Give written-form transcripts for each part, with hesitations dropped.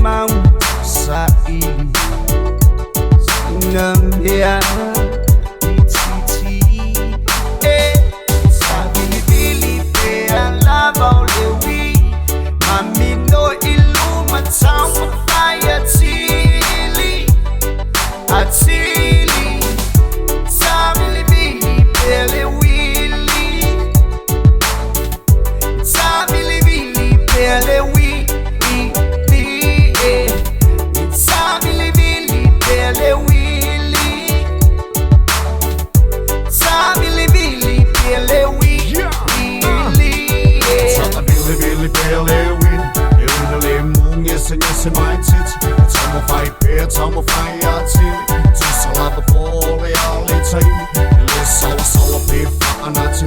Mount Saidi Sinambia Ititi Sa Bilibili Pe ang labaw lewi Mami no ilumatang At sili Sa Bilibili Pele wili Sa Bilibili Pele wili Yes, my tits. Tell me fight beer, tell me fight your team. Just a lot of ball, they all time. Let's all pay for a natty.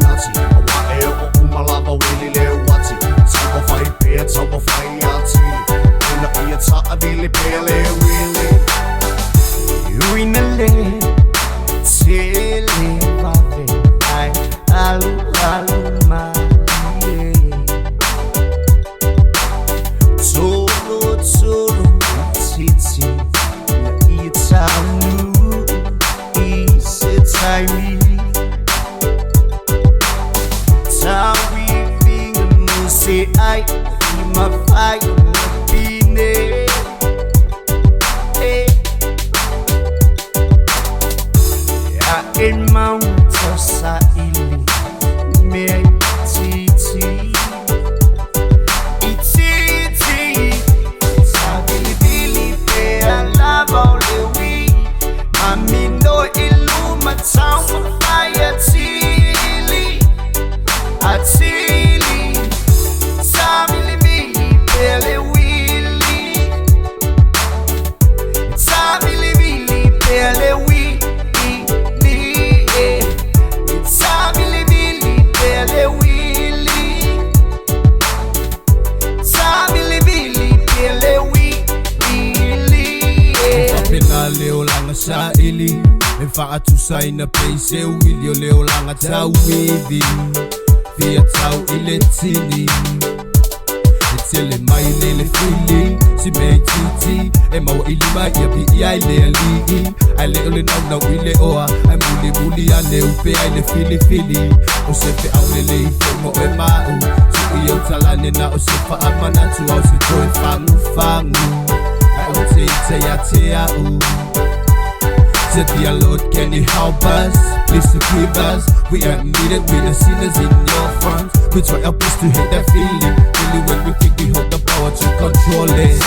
Whatever, Umalava, Willie, Lewati. Tell me fight beer, tell me fight your team. In the theater, I really pale, Willie. You in the lane, Tilly, Bobby, Alu, my. Say I be my fire bine Ya in Mount Saidi me titi Ititi Sa Bilibili Pe ang labaw lewi Mami no ilumatang At sili Sa Bilibili Pele wili Sa Bilibili Pele wili Sa Bilibili Pele wili Sa Bilibili Pele wili Mfapela leo langa sa ili Mfaka tusay na place Wilio leo langa ta wivi Via tau ile tini Itele mai lele fili Si mei titi E mawa ili mai ya bi ia ile alii Aile ole nau ile oa Ai muli ale upe aile fili O sefe au lele ife mo e mau Tuku yau talane na o sefa amanatu Au se toe fangu Ai o te ite ya te au Said, dear Lord, can you help us? Please forgive us. We are needed, we the sinners in your front. We try our best to hate that feeling. Only when we think we hold the power to control it.